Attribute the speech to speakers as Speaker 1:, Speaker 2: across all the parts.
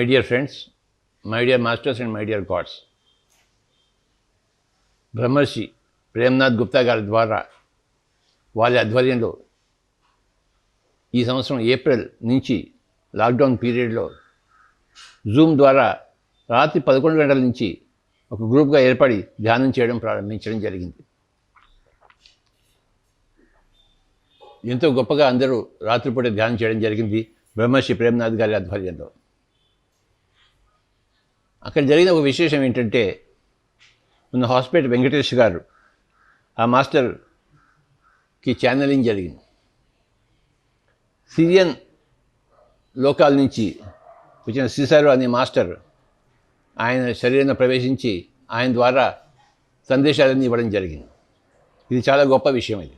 Speaker 1: My dear friends, my dear masters and my dear gods, బ్రహ్మర్షి ప్రేమ్నాథ్ గుప్తా గారి ద్వారా వారి ఆధ్వర్యంలో ఈ సంవత్సరం ఏప్రిల్ నుంచి లాక్డౌన్ పీరియడ్లో జూమ్ ద్వారా రాత్రి 11 గంటల నుంచి ఒక గ్రూప్గా ఏర్పడి ధ్యానం చేయడం ప్రారంభించడం జరిగింది. ఎంతో గొప్పగా అందరూ రాత్రిపూట ధ్యానం చేయడం జరిగింది బ్రహ్మర్షి ప్రేమ్నాథ్ గారి ఆధ్వర్యంలో. అక్కడ జరిగిన ఒక విశేషం ఏంటంటే, మన హాస్పిటల్ వెంకటేష్ గారు ఆ మాస్టర్కి ఛానలింగ్ జరిగింది. సిరియన్ లోకాల నుంచి వచ్చిన సిసారో అనే మాస్టర్ ఆయన శరీరంలో ప్రవేశించి ఆయన ద్వారా సందేశాలన్నీ ఇవ్వడం జరిగింది. ఇది చాలా గొప్ప విషయం. ఇది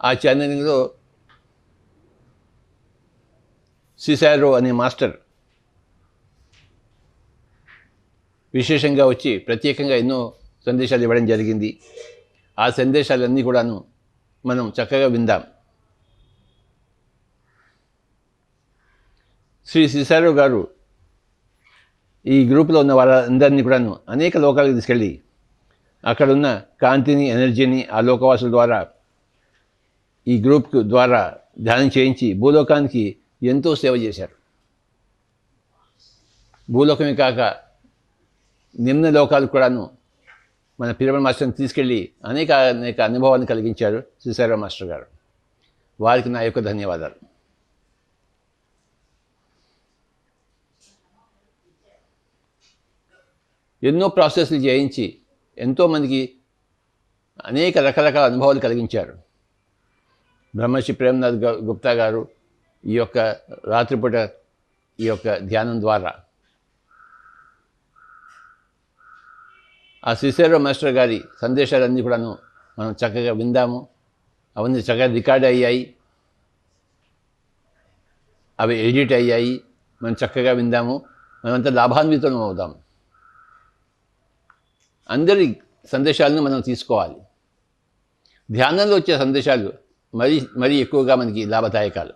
Speaker 1: ఆ ఛానలింగ్లో సిసారో అనే మాస్టర్ విశేషంగా వచ్చి ప్రత్యేకంగా ఎన్నో సందేశాలు ఇవ్వడం జరిగింది. ఆ సందేశాలన్నీ కూడాను మనం చక్కగా విందాం. శ్రీ సిసారో గారు ఈ గ్రూపులో ఉన్న వాళ్ళందరినీ కూడాను అనేక లోకాలకు తీసుకెళ్ళి అక్కడున్న కాంతిని, ఎనర్జీని ఆ లోకవాసుల ద్వారా ఈ గ్రూప్ ద్వారా ధ్యానం చేయించి భూలోకానికి ఎంతో సేవ చేశారు. భూలోకమే కాక నిమ్న లోకాలకు కూడాను మన పిరమిడ్ మాస్టర్ని తీసుకెళ్ళి అనేక అనుభవాన్ని కలిగించారు సిసారో మాస్టర్ గారు. వారికి నా యొక్క ధన్యవాదాలు. ఎన్నో ప్రాసెస్లు చేయించి ఎంతోమందికి అనేక రకరకాల అనుభవాలు కలిగించారు బ్రహ్మర్షి ప్రేమ్నాథ్ గుప్తా గారు ఈ యొక్క రాత్రిపూట ఈ యొక్క ధ్యానం ద్వారా. ఆ సిసారో మాస్టర్ గారి సందేశాలన్నీ కూడాను మనం చక్కగా విందాము. అవన్నీ చక్కగా రికార్డ్ అయ్యాయి, అవి ఎడిట్ అయ్యాయి. మనం చక్కగా విందాము, మనమంతా లాభాన్వితం అవుదాము. అందరి సందేశాలను మనం తీసుకోవాలి. ధ్యానంలో వచ్చే సందేశాలు మరీ ఎక్కువగా మనకి లాభదాయకాలు.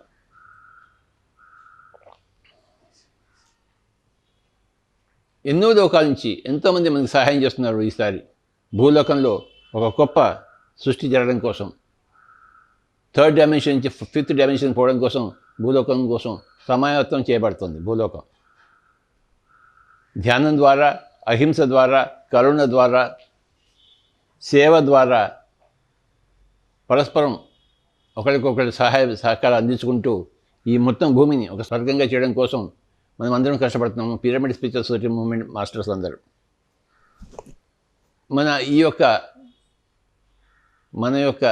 Speaker 1: ఎన్నో లోకాల నుంచి ఎంతోమంది మనకి సహాయం చేస్తున్నారు. ఈసారి భూలోకంలో ఒక గొప్ప సృష్టి జరగడం కోసం, 3rd డైమెన్షన్ నుంచి 5th డైమెన్షన్ పోవడం కోసం, భూలోకం కోసం సమాయత్తం చేయబడుతుంది. భూలోకం ధ్యానం ద్వారా, అహింస ద్వారా, కరుణ ద్వారా, సేవ ద్వారా పరస్పరం ఒకరికొకరు సహకారం అందించుకుంటూ ఈ మొత్తం భూమిని ఒక స్వర్గంగా చేయడం కోసం మనం అందరం కష్టపడుతున్నాము. Pyramid Spiritual Society Movement masters అందరూ మన యొక్క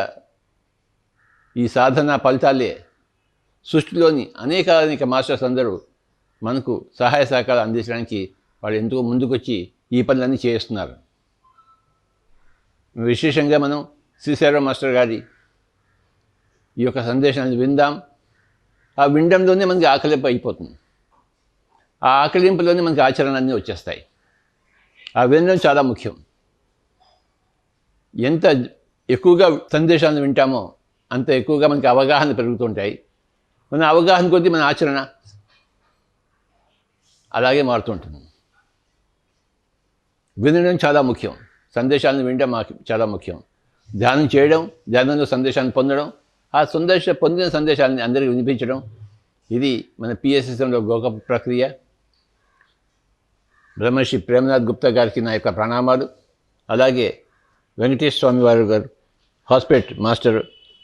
Speaker 1: ఈ సాధన ఫలితాలే సృష్టిలోని అనేక మాస్టర్స్ అందరూ మనకు సహాయ సహకారాలు అందించడానికి వాళ్ళు ఎంతో ముందుకొచ్చి ఈ పనులన్నీ చేస్తున్నారు. విశేషంగా మనం సిసారో మాస్టర్ గారి ఈ యొక్క సందేశాన్ని విందాం. ఆ వినడంలోనే మనకి ఆకలింపు అయిపోతుంది. ఆ ఆకలింపులోనే మనకి ఆచరణలన్నీ వచ్చేస్తాయి. ఆ వినడం చాలా ముఖ్యం. ఎంత ఎక్కువగా సందేశాలను వింటామో అంత ఎక్కువగా మనకి అవగాహన పెరుగుతుంటాయి. మన అవగాహన కొద్దీ మన ఆచరణ అలాగే మారుతుంటుంది. వినడం చాలా ముఖ్యం, సందేశాలను వినడం చాలా ముఖ్యం. ధ్యానం చేయడం, ధ్యానంలో సందేశాన్ని పొందడం, ఆ పొందిన సందేశాలని అందరికీ వినిపించడం, ఇది మన పిఎస్ఎస్ఎంలో గొప్ప ప్రక్రియ. బ్రహ్మర్షి ప్రేమ్నాథ్ గుప్తా గారికి నా యొక్క ప్రణామాలు. అలాగే వెంకటేష్ స్వామి గారు హాస్పిటల్ మాస్టర్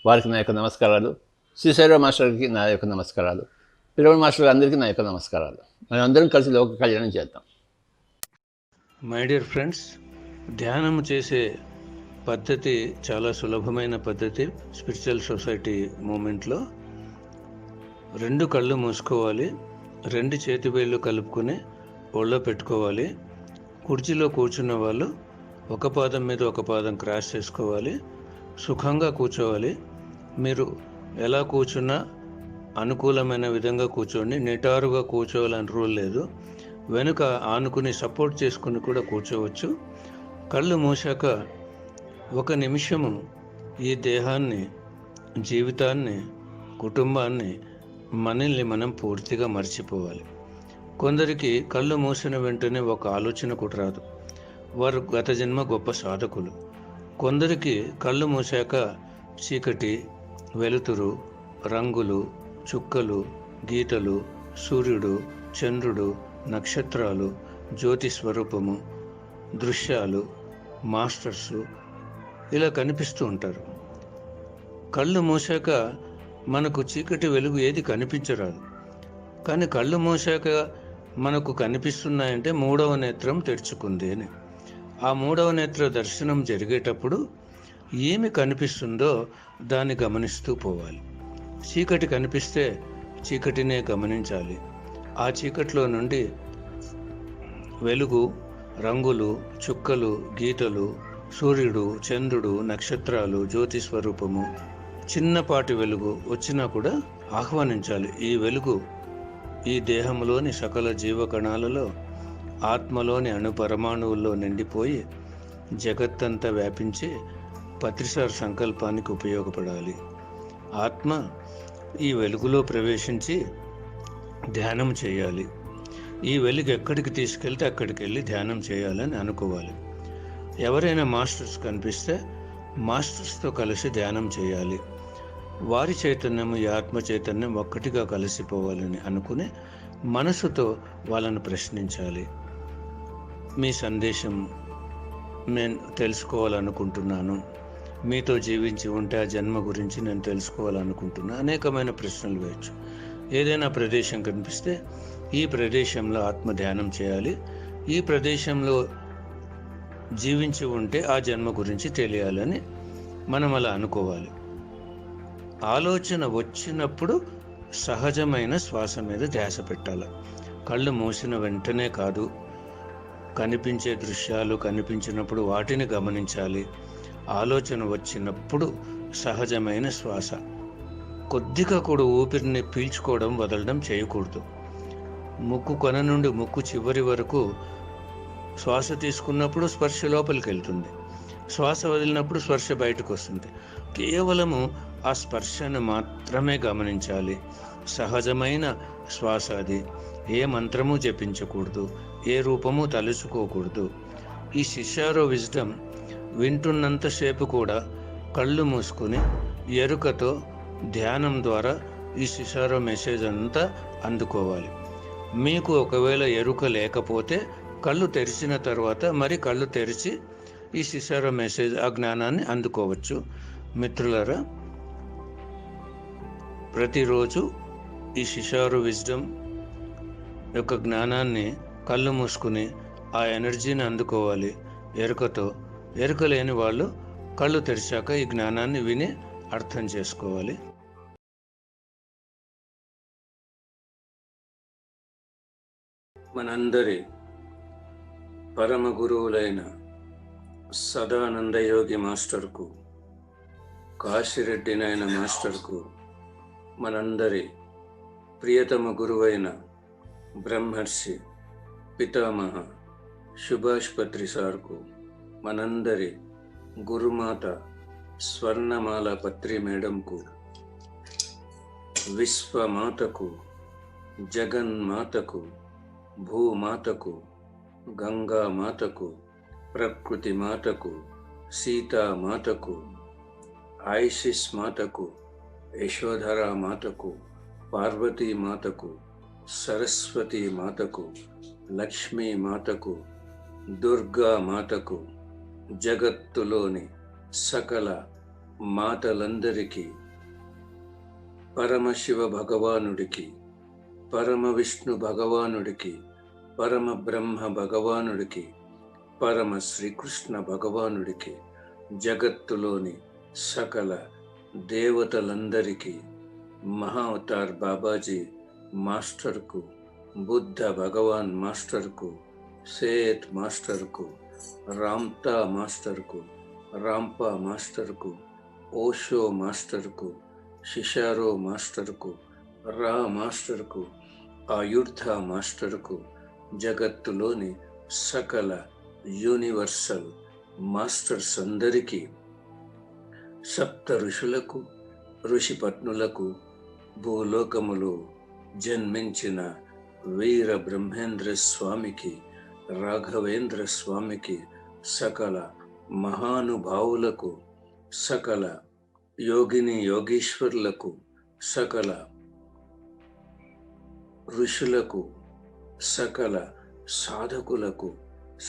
Speaker 1: వారికి నా యొక్క నమస్కారాలు. సిసారో మాస్టర్కి నా యొక్క నమస్కారాలు. పిరమిడ్ మాస్టర్ అందరికీ నా యొక్క నమస్కారాలు. మనం అందరం కలిసి లోక కళ్యాణం చేద్దాం.
Speaker 2: మై డియర్ ఫ్రెండ్స్, ధ్యానం చేసే పద్ధతి చాలా సులభమైన పద్ధతి. స్పిరిచువల్ సొసైటీ మూమెంట్లో 2 కళ్ళు మూసుకోవాలి, 2 చేతి వేళ్ళు కలుపుకొని ఒళ్ళో పెట్టుకోవాలి. కుర్చీలో కూర్చున్న వాళ్ళు ఒక పాదం మీద ఒక పాదం క్రాస్ చేసుకోవాలి. సుఖంగా కూర్చోవాలి. మీరు ఎలా కూర్చున్నా అనుకూలమైన విధంగా కూర్చోండి. నిటారుగా కూర్చోవాలని రూల్ లేదు. వెనుక ఆనుకుని సపోర్ట్ చేసుకుని కూడా కూర్చోవచ్చు. కళ్ళు మూసాక ఒక నిమిషము ఈ దేహాన్ని, జీవితాన్ని, కుటుంబాన్ని, మనల్ని మనం పూర్తిగా మర్చిపోవాలి. కొందరికి కళ్ళు మూసిన వెంటనే ఒక ఆలోచన కూడా రాదు. వారు గత జన్మ గొప్ప సాధకులు. కొందరికి కళ్ళు మూసాక చీకటి, వెలుతురు, రంగులు, చుక్కలు, గీతలు, సూర్యుడు, చంద్రుడు, నక్షత్రాలు, జ్యోతి స్వరూపము, దృశ్యాలు, మాస్టర్సు ఇలా కనిపిస్తూ ఉంటారు. కళ్ళు మూసాక మనకు చీకటి, వెలుగు ఏది కనిపించరాదు. కానీ కళ్ళు మూసాక మనకు కనిపిస్తున్నాయంటే మూడవ నేత్రం తెరుచుకుంది అని. ఆ మూడవ నేత్ర దర్శనం జరిగేటప్పుడు ఏమి కనిపిస్తుందో దాన్ని గమనిస్తూ పోవాలి. చీకటి కనిపిస్తే చీకటినే గమనించాలి. ఆ చీకటిలో నుండి వెలుగు, రంగులు, చుక్కలు, గీతలు, సూర్యుడు, చంద్రుడు, నక్షత్రాలు, జ్యోతి స్వరూపము, చిన్నపాటి వెలుగు వచ్చినా కూడా ఆహ్వానించాలి. ఈ వెలుగు ఈ దేహంలోని సకల జీవకణాలలో, ఆత్మలోని అణుపరమాణువుల్లో నిండిపోయి జగత్తంతా వ్యాపించి పత్రిసార్ సంకల్పానికి ఉపయోగపడాలి. ఆత్మ ఈ వెలుగులో ప్రవేశించి ధ్యానం చేయాలి. ఈ వెలుగు ఎక్కడికి తీసుకెళ్తే అక్కడికి వెళ్ళి ధ్యానం చేయాలని అనుకోవాలి. ఎవరైనా మాస్టర్స్ కనిపిస్తే మాస్టర్స్తో కలిసి ధ్యానం చేయాలి. వారి చైతన్యం, ఈ ఆత్మ చైతన్యం ఒక్కటిగా కలిసిపోవాలని అనుకుని మనసుతో వాళ్ళను ప్రశ్నించాలి. మీ సందేశం నేను తెలుసుకోవాలనుకుంటున్నాను, మీతో జీవించి ఉంటే ఆ జన్మ గురించి నేను తెలుసుకోవాలనుకుంటున్నాను. అనేకమైన ప్రశ్నలు వేయచ్చు. ఏదైనా ప్రదేశం కనిపిస్తే ఈ ప్రదేశంలో ఆత్మ ధ్యానం చేయాలి, ఈ ప్రదేశంలో జీవించి ఉంటే ఆ జన్మ గురించి తెలియాలని మనం అలా అనుకోవాలి. ఆలోచన వచ్చినప్పుడు సహజమైన శ్వాస మీద ధ్యాస పెట్టాలి. కళ్ళు మూసిన వెంటనే కాదు, కనిపించే దృశ్యాలు కనిపించినప్పుడు వాటిని గమనించాలి. ఆలోచన వచ్చినప్పుడు సహజమైన శ్వాస, కొద్దిగా కూడా ఊపిరిని పీల్చుకోవడం వదలడం చేయకూడదు. ముక్కు కొన నుండి ముక్కు చివరి వరకు శ్వాస తీసుకున్నప్పుడు స్పర్శ లోపలికి వెళ్తుంది, శ్వాస వదిలినప్పుడు స్పర్శ బయటకు వస్తుంది. కేవలము ఆ స్పర్శను మాత్రమే గమనించాలి. సహజమైన శ్వాస అది. ఏ మంత్రము జపించకూడదు, ఏ రూపము తలుచుకోకూడదు. ఈ శిష్యారో విజ్డమ్ వింటున్నంతసేపు కూడా కళ్ళు మూసుకుని ఎరుకతో ధ్యానం ద్వారా ఈ శిష్యారో మెసేజ్ అంతా అందుకోవాలి. మీకు ఒకవేళ ఎరుక లేకపోతే కళ్ళు తెరిచిన తర్వాత మరి కళ్ళు తెరిచి ఈ శిష్యారో మెసేజ్, ఆ జ్ఞానాన్ని అందుకోవచ్చు. మిత్రులారా, ప్రతిరోజు ఈ శిష్యారో విజ్డమ్ యొక్క జ్ఞానాన్ని కళ్ళు మూసుకుని ఆ ఎనర్జీని అందుకోవాలి ఎరుకతో. ఎరుక లేని వాళ్ళు కళ్ళు తెరిచాక ఈ జ్ఞానాన్ని విని అర్థం చేసుకోవాలి. మనందరి పరమ గురువులైన సదానందయోగి మాస్టర్కు, కాశిరెడ్డి నాయన మాస్టర్కు, మనందరి ప్రియతమ గురువైన బ్రహ్మర్షి పితామహ సుభాష్ పత్రి సార్కు, మనందరి గురుమాత స్వర్ణమాల పత్రి మేడంకు, విశ్వమాతకు, జగన్మాతకు, భూమాతకు, గంగామాతకు, ప్రకృతి మాతకు, సీతామాతకు, ఐసిస్ మాతకు, యశోధరా మాతకు, పార్వతీ మాతకు, సరస్వతీ మాతకు, లక్ష్మీ మాతకు, దుర్గా మాతకు, జగత్తులోని సకల మాతలందరికీ, పరమశివ భగవానుడికి, పరమ విష్ణు భగవానుడికి, పరమ బ్రహ్మ భగవానుడికి, పరమ శ్రీకృష్ణ భగవానుడికి, జగత్తులోని సకల దేవతలందరికీ, మహావతార్ బాబాజీ మాస్టర్కు, బుద్ధ భగవాన్ మాస్టర్కు, సేత్ మాస్టర్కు, రామ్తా మాస్టర్కు, రాంపా మాస్టర్కు, ఓషో మాస్టర్కు, శిషారో మాస్టర్కు, రా మాస్టర్కు, ఆయుర్ధ మాస్టర్కు, జగత్తులోని సకల యూనివర్సల్ మాస్టర్స్ అందరికీ సప్త ఋషులకు ఋషిపత్నులకు భూలోకములో జన్మించిన వీర బ్రహ్మేంద్ర స్వామికి, రాఘవేంద్ర స్వామికి, సకల మహానుభావులకు, సకల యోగిని యోగీశ్వరులకు, సకల ఋషులకు, సకల సాధకులకు,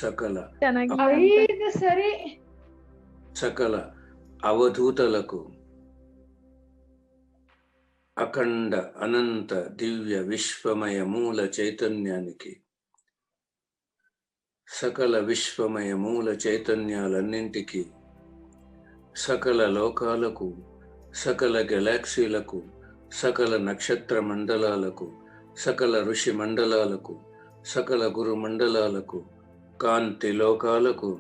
Speaker 2: సకల అవధూతలకు, అఖండ అనంత దివ్య విశ్వమయ మూల చైతన్యానికి, సకల విశ్వమయ మూల చైతన్యాలన్నింటికి, సకల లోకాలకు, సకల గెలాక్సీలకు, సకల నక్షత్ర మండలాలకు, సకల ఋషి మండలాలకు, సకల గురు మండలాలకు, కాంతి లోకాలకు,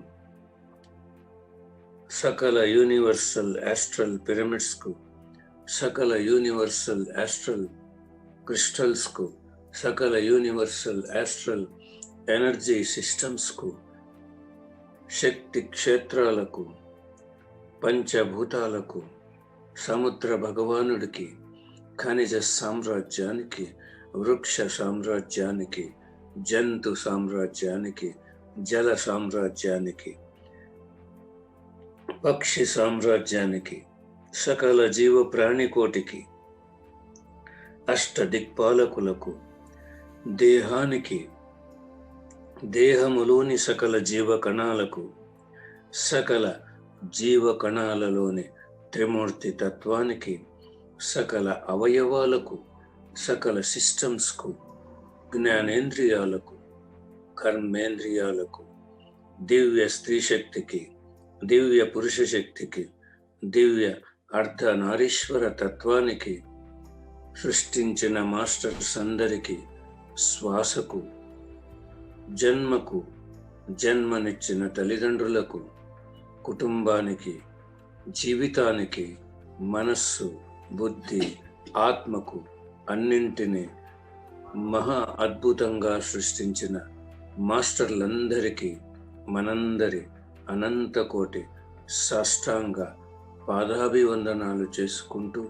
Speaker 2: సకల యూనివర్సల్ ఆస్ట్రల్ పిరమిడ్స్కు, సకల యూనివర్సల్ ఆస్ట్రల్ క్రిస్టల్స్కు, సకల యూనివర్సల్ ఆస్ట్రల్ ఎనర్జీ సిస్టమ్స్కు, శక్తి క్షేత్రాలకు, పంచభూతాలకు, సముద్ర భగవానుడికి, ఖనిజ సామ్రాజ్యానికి, వృక్ష సామ్రాజ్యానికి, జంతు సామ్రాజ్యానికి, జల సామ్రాజ్యానికి, పక్షి సామ్రాజ్యానికి, సకల జీవ ప్రాణికోటికి, అష్ట దిక్పాలకులకు, దేహానికి, దేహములోని సకల జీవ కణాలకు, సకల జీవ కణాలలోని త్రిమూర్తి తత్వానికి, సకల అవయవాలకు, సకల సిస్టమ్స్కు, జ్ఞానేంద్రియాలకు, కర్మేంద్రియాలకు, దివ్య స్త్రీ శక్తికి, దివ్య పురుష శక్తికి, దివ్య అర్ధనారీశ్వర తత్వానికి, సృష్టించిన మాస్టర్స్ అందరికీ, శ్వాసకు, జన్మకు, జన్మనిచ్చిన తల్లిదండ్రులకు, కుటుంబానికి, జీవితానికి, మనస్సు, బుద్ధి, ఆత్మకు, అన్నింటినీ మహా అద్భుతంగా సృష్టించిన మాస్టర్లందరికీ మనందరి అనంత కోటి సాష్టాంగ పాదాభివందనాలు చేసుకుంటూ,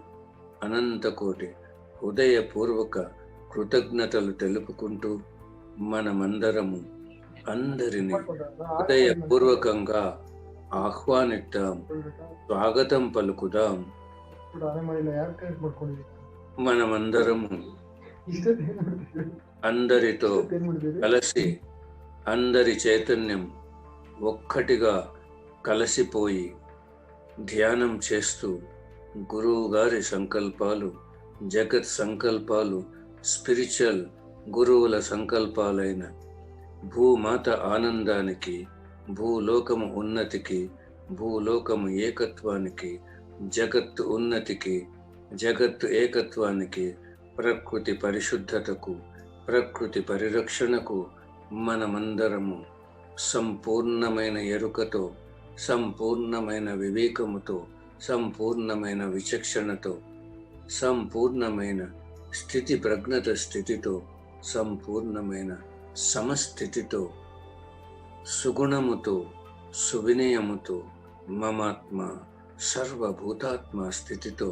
Speaker 2: అనంతకోటి హృదయపూర్వక కృతజ్ఞతలు తెలుపుకుంటూ, మనమందరము అందరినీ హృదయపూర్వకంగా ఆహ్వానిద్దాం, స్వాగతం పలుకుదాం. మనమందరము అందరితో కలిసి, అందరి చైతన్యం ఒక్కటిగా కలిసిపోయి ధ్యానం చేస్తూ, గురువు గారి సంకల్పాలు, జగత్ సంకల్పాలు, స్పిరిచువల్ గురువుల సంకల్పాలైన భూమాత ఆనందానికి, భూలోకము ఉన్నతికి, భూలోకము ఏకత్వానికి, జగత్తు ఉన్నతికి, జగత్తు ఏకత్వానికి, ప్రకృతి పరిశుద్ధతకు, ప్రకృతి పరిరక్షణకు మనమందరము సంపూర్ణమైన ఎరుకతో, సంపూర్ణమైన వివేకముతో, సంపూర్ణమైన విచక్షణతో, సంపూర్ణమైన స్థితి ప్రజ్ఞత స్థితితో, సంపూర్ణమైన సమస్థితితో, సుగుణముతో, సువినయముతో, మమాత్మ సర్వభూతాత్మ స్థితితో,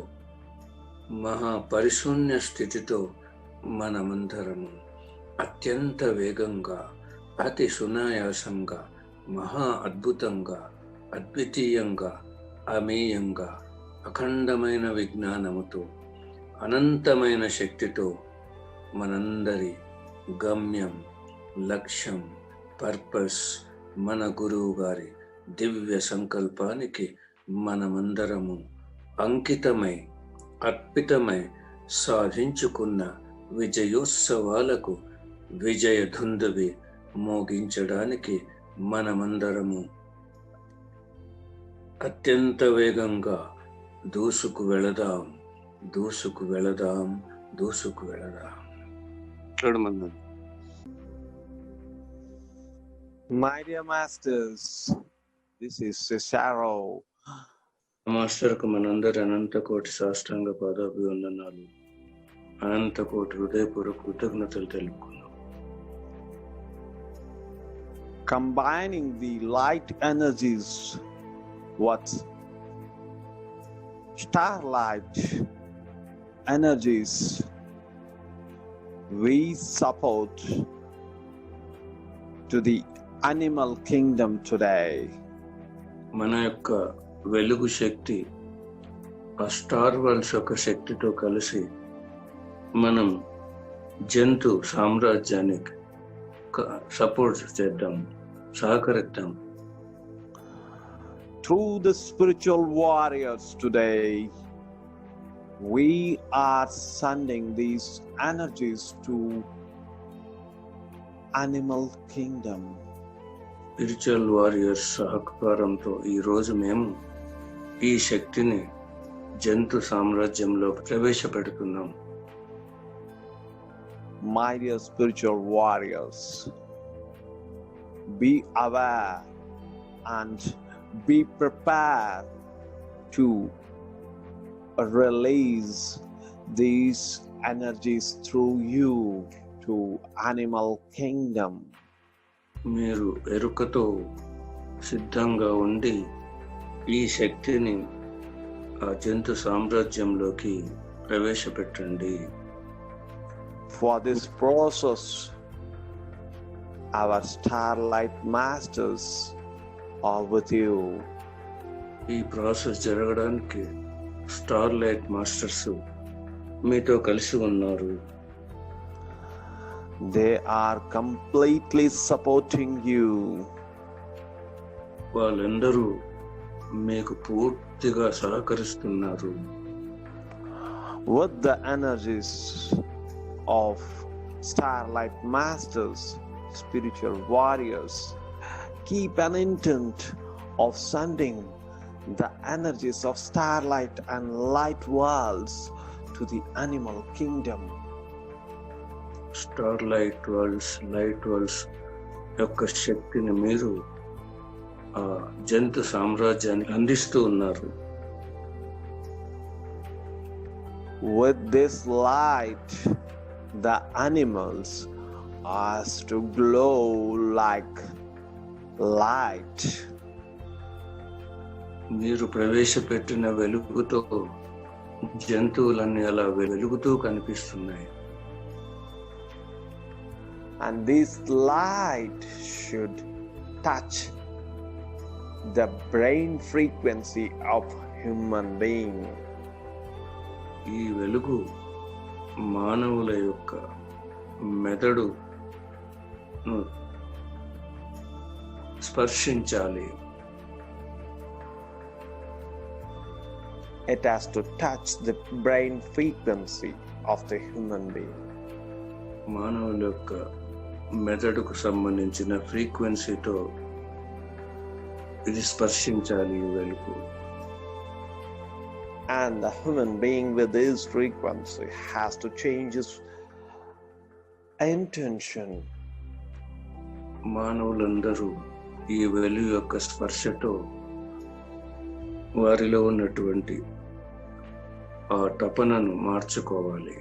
Speaker 2: మహాపరిశూన్య స్థితితో మనమందరము అత్యంత వేగంగా, అతి సునాయాసంగా, మహా అద్భుతంగా, అద్వితీయంగా, అమేయంగా, అఖండమైన విజ్ఞానముతో, అనంతమైన శక్తితో మనందరి గమ్యం, లక్ష్యం, పర్పస్, మన గురువు గారి దివ్య సంకల్పానికి మనమందరము అంకితమై, అర్పితమై సాధించుకున్న విజయోత్సవాలకు విజయ ధుందువి మోగించడానికి మనమందరము అత్యంత వేగంగా దూసుకు వెళదాం, దూసుకు వెళదాం, దూసుకు వెళదాం.
Speaker 3: My dear masters, this is Cesaro.
Speaker 2: మాస్టర్కు మనందరి అనంత కోటి సాష్టాంగ పాదాభివందనాలు, అనంత కోటి హృదయపూర్వక కృతజ్ఞతలు తెలుపుకున్నాం.
Speaker 3: Combining the light energies, what starlight energies we support to the animal kingdom today.
Speaker 2: మన యొక్క వెలుగు శక్తి ఆ స్టార్ వరల్డ్స్ యొక్క శక్తితో కలిసి మనం జంతు సామ్రాజ్యానికి సపోర్ట్ చేద్దాం, సహకరిద్దాం.
Speaker 3: Through the spiritual warriors today, we are sending these energies to animal kingdom.
Speaker 2: Spiritual warriors సహకారంతో ఈరోజు మేము ఈ శక్తిని జంతు సామ్రాజ్యంలో ప్రవేశపెడుతున్నాం.
Speaker 3: My dear spiritual warriors, be aware and be prepared to release these energies through you to animal kingdom.
Speaker 2: మీరు ఎరుకతో సిద్ధంగా ఉండి ఈ శక్తిని ఆ జంతు సామ్రాజ్యంలోకి ప్రవేశపెట్టండి.
Speaker 3: For this process, our starlight masters are with you.
Speaker 2: ఈ ప్రాసెస్ జరగడానికి స్టార్ లైట్ మాస్టర్స్ మీతో కలిసి ఉన్నారు.
Speaker 3: They are completely supporting you.
Speaker 2: వాళ్ళందరూ మీకు పూర్తిగా సహకరిస్తున్నారు.
Speaker 3: With the energies of starlight masters, spiritual warriors, keep an intent of sending the energies of starlight and light worlds to the animal kingdom.
Speaker 2: Star light world's యొక్క శక్తిని మీరు ఆ జంతు సామ్రాజ్యానికి అందిస్తూ ఉన్నారు.
Speaker 3: With this light, the animals are to glow like light.
Speaker 2: మీరు ప్రవేశపెట్టిన వెలుగుతో జంతువులన్నీ అలా వెలుగుతూ కనిపిస్తున్నాయి.
Speaker 3: And this light should touch the brain frequency of human being.
Speaker 2: ఈ వెలుగు మానవుల యొక్క మెదడును స్పర్శించాలి.
Speaker 3: It has to touch the brain frequency of the human being.
Speaker 2: మానవుల యొక్క మెదడుకు సంబంధించిన ఫ్రీక్వెన్సీతో ఇది స్పర్శించాలి ఈ వెలుగు.
Speaker 3: And the human being with this frequency has to change his intention.
Speaker 2: మానవులందరూ ఈ వెలుగు యొక్క స్పర్శతో వారిలో ఉన్నటువంటి ఆ తపనను మార్చుకోవాలి.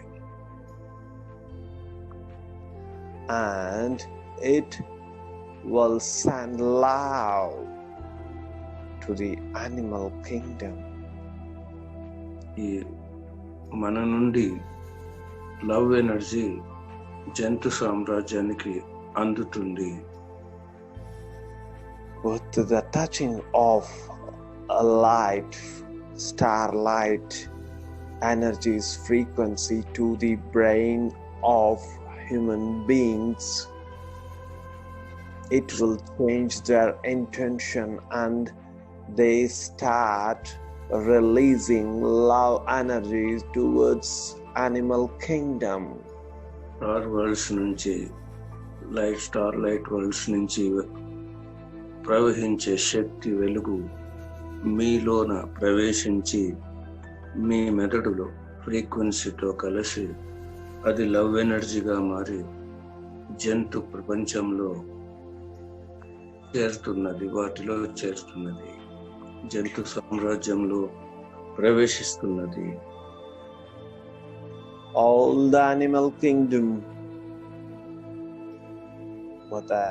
Speaker 3: And it will send love to the animal kingdom.
Speaker 2: ఈ మన నుండి లవ్ ఎనర్జీ జంతు సామ్రాజ్యానికి అందుతుంది.
Speaker 3: With the touching of a light, starlight energies frequency to the brain of human beings, it will change their intention and they start releasing love energies towards animal kingdom.
Speaker 2: Star world's నుంచి star light world's నుంచి ప్రవహించే శక్తి వెలుగు మీలోన ప్రవేశించి మీ మెదడులో ఫ్రీక్వెన్సీతో కలిసి అది love ఎనర్జీగా మారి జంతు ప్రపంచంలో చేరుతున్నది, వాటిలో చేరుతున్నది, జంతు సామ్రాజ్యంలో ప్రవేశిస్తున్నది.
Speaker 3: All the animal kingdom with a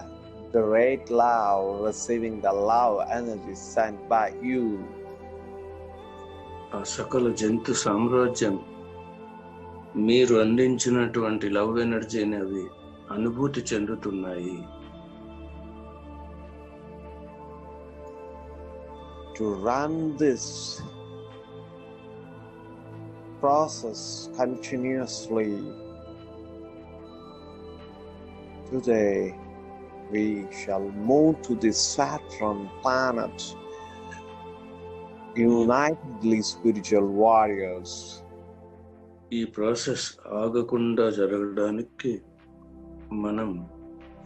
Speaker 3: great love, receiving the love energy sent by you,
Speaker 2: ఆ సకల జంతు సామ్రాజ్యం మీరు అందించినటువంటి లవ్ ఎనర్జీని అవి అనుభూతి చెందుతున్నాయి.
Speaker 3: To run this process continuously, today we shall move to the Saturn planet, unitedly spiritual warriors.
Speaker 2: ఈ ప్రాసెస్ ఆగకుండా జరగడానికి మనం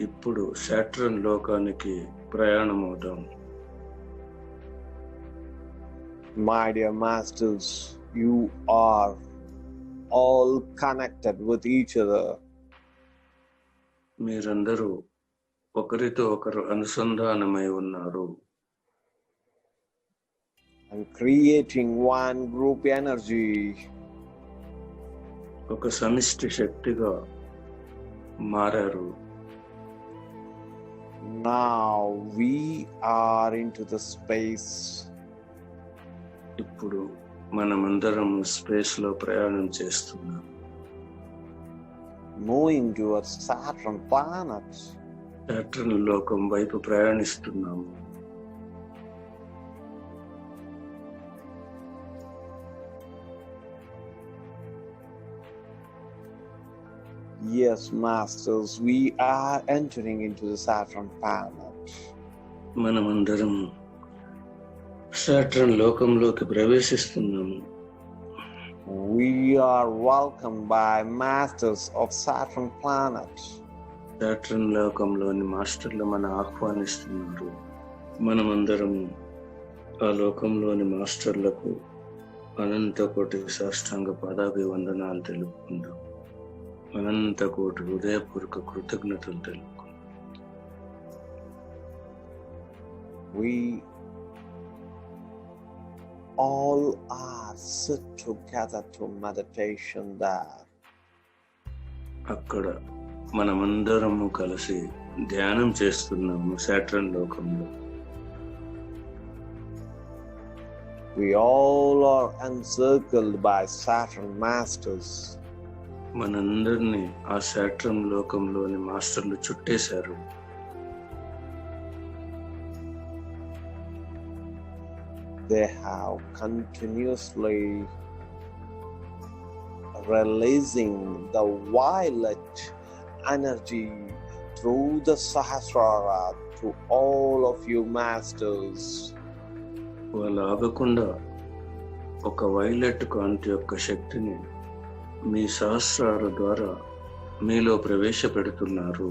Speaker 2: ఇప్పుడు సాటర్న్ లోకానికి ప్రయాణం అవుతాం.
Speaker 3: My dear masters, you are all connected with each other.
Speaker 2: మీరందరూ ఒకరితో ఒకరు అనుసంధానమై ఉన్నారు.
Speaker 3: And creating one group energy.
Speaker 2: ఒక సమిష్టి శక్తిగా మారారు.
Speaker 3: Now we are into the space.
Speaker 2: ఇప్పుడు మనమందరం స్పేస్ లో ప్రయాణం చేస్తున్నాం.
Speaker 3: Moving towards Saturn planet.
Speaker 2: Saturn లోకం వైపు ప్రయాణిస్తున్నాము.
Speaker 3: Yes, masters, we are entering into the Saturn planet.
Speaker 2: మనమందరం సాటర్న్ లోకంలోకి ప్రవేశిస్తున్నాము.
Speaker 3: We are welcomed by masters of Saturn planet.
Speaker 2: Saturn లోకంలోని మాస్టర్లు మన ఆహ్వానిస్తున్నారు. మనమందరం ఆ లోకంలోని మాస్టర్లకు అనంత కోటి సాష్టాంగ పాదాభివందనాలు తెలుపుకుందాం. అనంత కోటి హృదయపూర్వక కృతజ్ఞతలు తెలుపుకుందాం.
Speaker 3: We all are sit together to meditation there.
Speaker 2: అక్కడ మనమందరము కలిసి ధ్యానం చేస్తున్నాము సాటర్న్ లోకంలో.
Speaker 3: We all are encircled by Saturn masters.
Speaker 2: మనందరినీ ఆ సాటర్న్ లోకంలోని మాస్టర్లు చుట్టేశారు.
Speaker 3: They have continuously releasing the violet energy through the Sahasrara to all of you masters.
Speaker 2: వాళ్ళు ఆగకుండా ఒక వైలెట్ కాంతి యొక్క శక్తిని మీ సహస్రాల ద్వారా మీలో ప్రవేశపెడుతున్నారు.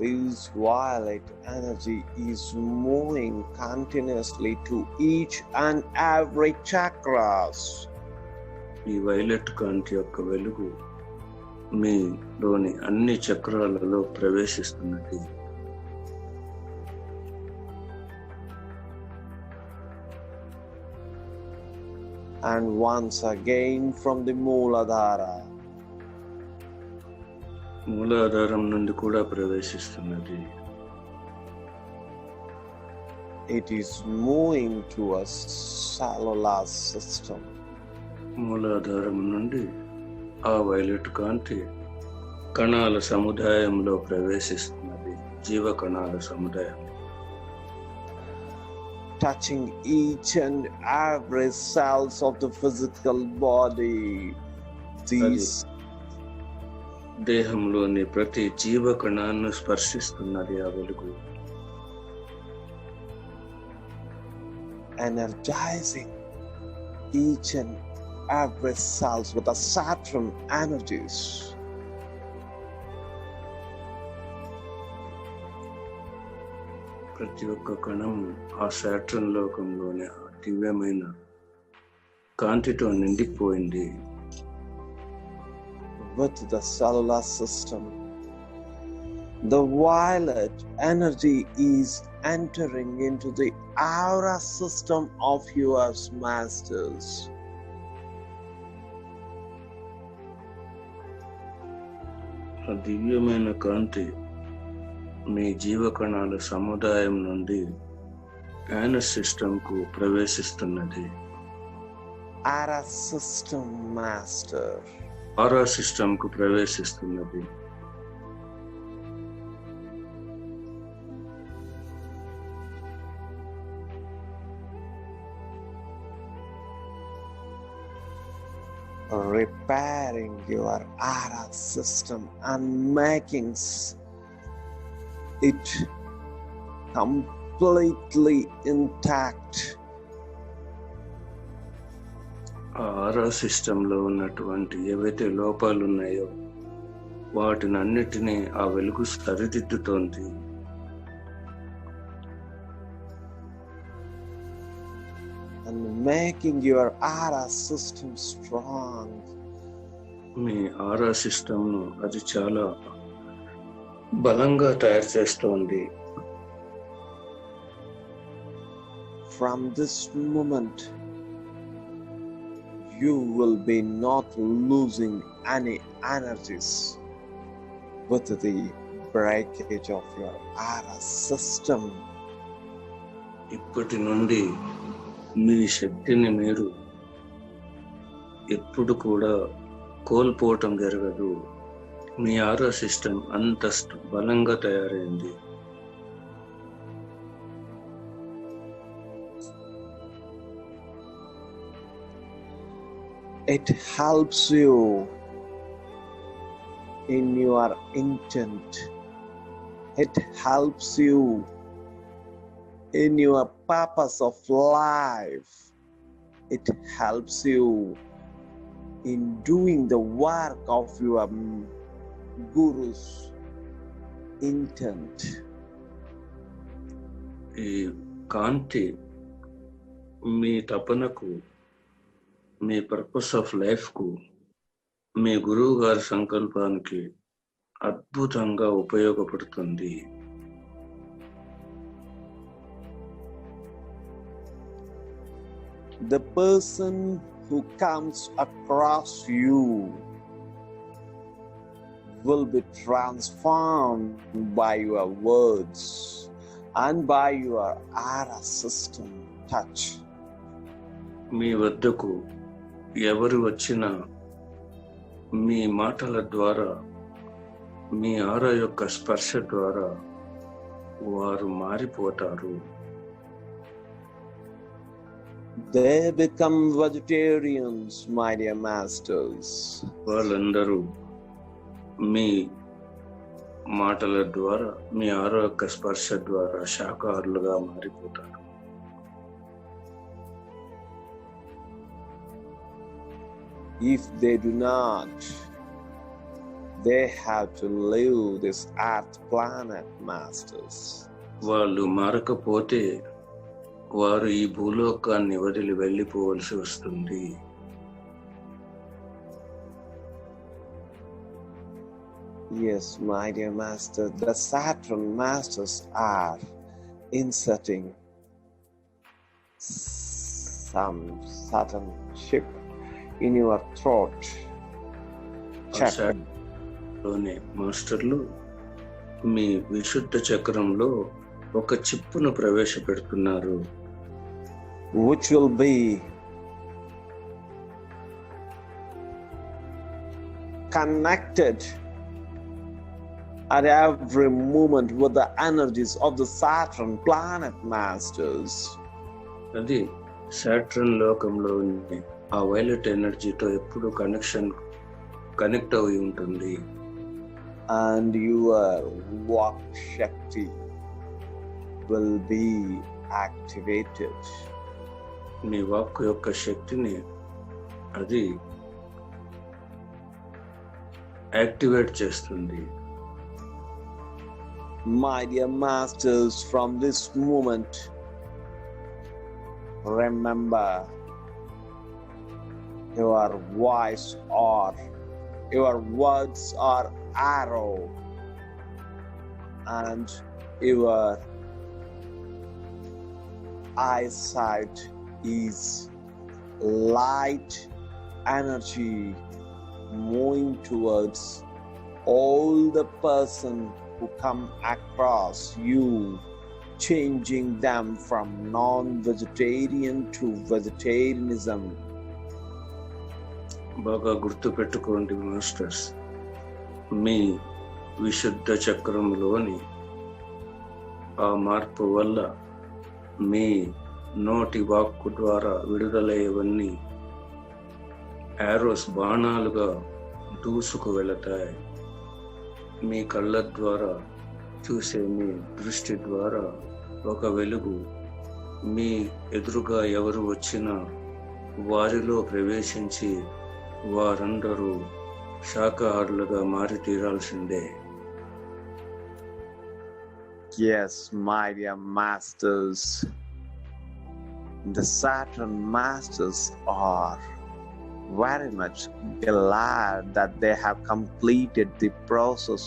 Speaker 3: This violet energy is moving continuously to each and every chakras.
Speaker 2: ఈ వైలెట్ కాంతి యొక్క వెలుగు మీలోని అన్ని చక్రాలలో ప్రవేశిస్తున్నది.
Speaker 3: And once again from the Mooladhara.
Speaker 2: మూలాధారం నుండి కూడా ప్రవేశిస్తున్నది.
Speaker 3: It is moving to a cellular system.
Speaker 2: మూలాధారం నుండి ఆ వైలెట్ కాంతి కణాల సముదాయంలో ప్రవేశిస్తున్నది. జీవ కణాల సముదాయం.
Speaker 3: Touching each and every cells of the physical body. These
Speaker 2: దేహంలోని ప్రతి జీవ కణాన్ని స్పర్శిస్తున్నది ఆ వెలుగు.
Speaker 3: energizing each and every cells with the Saturn energies.
Speaker 2: ప్రతి ఒక్క కణం ఆ సాటర్న్ లోకంలోని ఆ దివ్యమైన కాంతితో నిండిపోయింది.
Speaker 3: With the cellular system, the violet energy is entering into the aura system of yours masters.
Speaker 2: ఆ దివ్యమైన కాంతి మీ జీవకణాల సముదాయం నుండి యానస్ సిస్టంకు ప్రవేశిస్తున్నది.
Speaker 3: Ara system master.
Speaker 2: ఆరా సిస్టంకు ప్రవేశిస్తున్నది.
Speaker 3: Repairing your aura system and making it completely intact.
Speaker 2: ఆ ఆరా సిస్టంలో ఉన్నటువంటి ఏవైతే లోపాలు ఉన్నాయో వాటిని అన్నిటినీ ఆ వెలుగు సరిదిద్దుతోంది.
Speaker 3: And making your aura system strong.
Speaker 2: మీ ఆరా సిస్టంను అది చాలా బలంగా తయారు చేస్తోంది.
Speaker 3: From this moment, you will be not losing any energies with the breakage of your aura system.
Speaker 2: ఇప్పటి నుండి మీ శక్తిని మీరు ఎప్పుడు కూడా కోల్పోవటం జరగదు. మీ ఆరా సిస్టమ్ అంత బలంగా తయారైంది.
Speaker 3: It helps you in your intent. It helps you in your purpose of life. It helps you in doing the work of your guru's intent.
Speaker 2: ఈ కాంతి మీ తపనకు, మీ పర్పస్ ఆఫ్ లైఫ్కు, మీ గురువు గారి సంకల్పానికి అద్భుతంగా ఉపయోగపడుతుంది.
Speaker 3: The person who comes across you will be transformed by your words and by your aura system touch.
Speaker 2: మీ వద్దకు ఎవరు వచ్చినా మీ మాటల ద్వారా, మీ ఆరా యొక్క స్పర్శ ద్వారా వారు మారిపోతారు.
Speaker 3: They become vegetarians, my dear masters.
Speaker 2: వాళ్ళందరూ మీ మాటల ద్వారా, మీ ఆరా యొక్క స్పర్శ ద్వారా శాకాహారులుగా మారిపోతారు.
Speaker 3: If they do not, they have to leave this earth planet, masters.
Speaker 2: వాళ్ళు మారకపోతే వారు ఈ భూలోకాన్ని వదిలి వెళ్ళిపోవలసి వస్తుంది.
Speaker 3: Yes, my dear master, the Saturn masters are inserting some Saturn chip in your throat. chakra.
Speaker 2: లోనే మాస్టర్లు మీ విశుద్ధ చక్రంలో ఒక చిప్పును ప్రవేశపెడుతున్నారు.
Speaker 3: Which will be connected at every moment with the energies of the Saturn planet masters.
Speaker 2: అది Saturn లోకంలో ఆ violet ఎనర్జీతో ఎప్పుడు కనెక్ట్ అయి ఉంటుంది.
Speaker 3: And your Vak Shakti will be activated.
Speaker 2: Me walk యొక్క శక్తిని అది యాక్టివేట్ చేస్తుంది.
Speaker 3: My dear masters, from this moment, remember your voice or your words are arrow, and your eyesight is light energy moving towards all the person who come across you changing them from non-vegetarian to vegetarianism.
Speaker 2: బాగా గుర్తుపెట్టుకోండి masters, మీ విశుద్ధ చక్రంలోని ఆ మార్పు వల్ల మీ నోటి వాక్కు ద్వారా విడుదలయ్యేవన్నీ arrows బాణాలుగా దూసుకు వెళతాయి. మీ కళ్ళ ద్వారా చూసే మీ దృష్టి ద్వారా ఒక వెలుగు మీ ఎదురుగా ఎవరు వచ్చినా వారిలో ప్రవేశించి వారందరూ శాకాహారులుగా మారి తీరాల్సిందే.
Speaker 3: Yes, my dear masters, the Saturn masters are very much glad that they have completed the process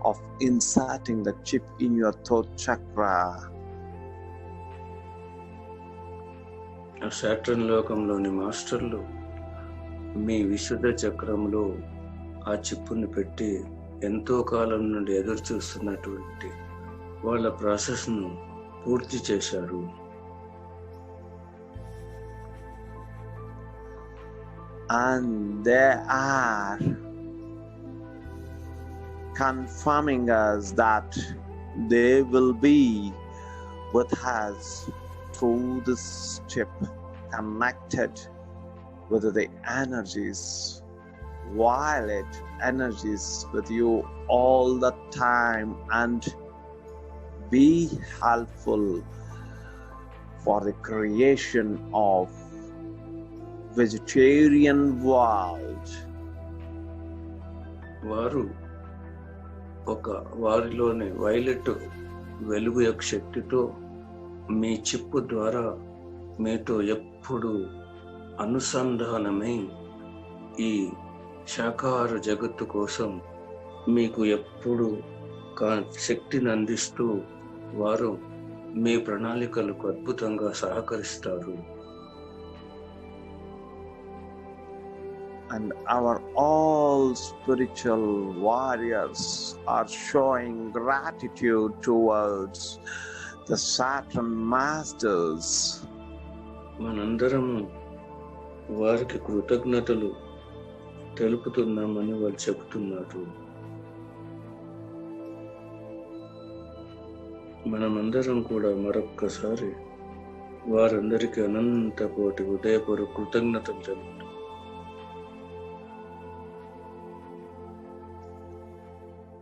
Speaker 3: of inserting the chip in your throat chakra.
Speaker 2: Saturn లోకంలోని మాస్టర్లు మీ విశుద్ధ చక్రంలో ఆ చిప్పుని పెట్టి ఎంతో కాలం నుండి ఎదురు చూస్తున్నటువంటి వాళ్ళ ప్రాసెస్ను పూర్తి చేశారు.
Speaker 3: And they are confirming us that they will be with us through this chip, connected with the energies, violet energies with you all the time, and be helpful for the creation of vegetarian world.
Speaker 2: వారు వారిలోని violet వెలుగు యొక్క శక్తితో మీ chip ద్వారా మీతో ఎప్పుడు అనుసంధానమై ఈ శాకాహార జగత్తు కోసం మీకు ఎప్పుడు శక్తిని అందిస్తూ వారు మీ ప్రణాళికలకు అద్భుతంగా సహకరిస్తారు.
Speaker 3: And our all spiritual warriors are showing gratitude towards the Saturn masters.
Speaker 2: మనందరము వారికి కృతజ్ఞతలు తెలుపుతున్నామని వాళ్ళు చెబుతున్నారు. మనమందరం కూడా మరొక్కసారి వారందరికీ అనంత కోటి హృదయపూర్వక కృతజ్ఞతలు తెలుపుతాం.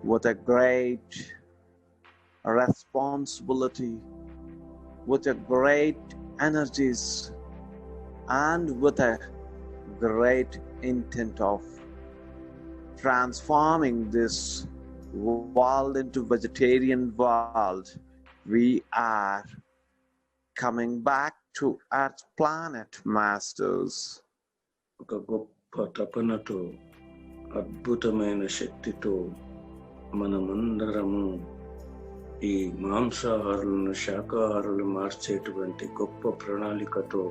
Speaker 3: With a great responsibility, with a great energies, and with a great intent of transforming this world into vegetarian world, we are coming back to Earth planet, masters.
Speaker 2: ఒక గొప్ప తపనతో అద్భుతమైన శక్తితో మనమందరము ఈ మాంసాహారులను శాకాహారులు మార్చేటువంటి గొప్ప ప్రణాళికతో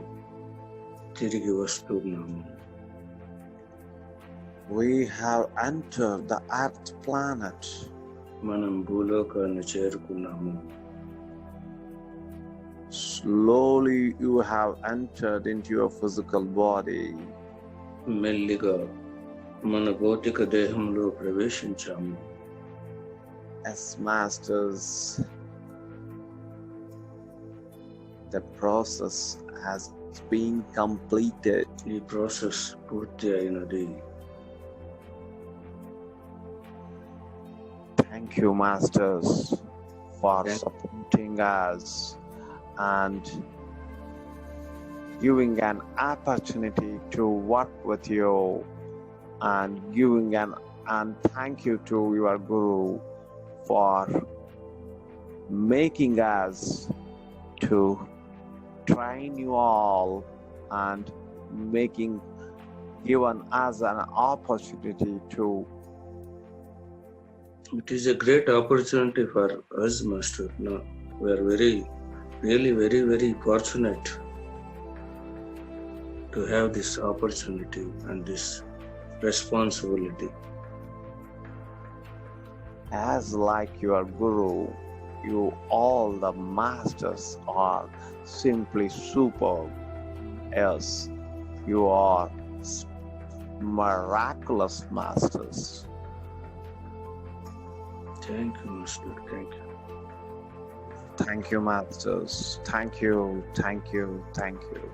Speaker 2: తిరిగి వస్తున్నాము.
Speaker 3: We have entered the Earth planet.
Speaker 2: మనం భూలోకాన్ని చేరుకున్నాము.
Speaker 3: Slowly you have entered into your physical body.
Speaker 2: మెల్లిగా మన భౌతిక దేహంలో ప్రవేశించాము.
Speaker 3: As masters, the process has been completed.
Speaker 2: ఈ ప్రాసెస్ పూర్తి అయినది.
Speaker 3: Thank you, masters, for supporting us and giving an opportunity to work with you, and giving and thank you to your Guru for making us to train you all and given us an opportunity to.
Speaker 2: It is a great opportunity for us, Master. No, we are really very fortunate to have this opportunity and this responsibility.
Speaker 3: As like your Guru, You all the masters are simply superb. Yes, you are miraculous masters.
Speaker 2: Thank you, Master. Thank you.
Speaker 3: Thank you, masters. Thank you, thank you, thank you.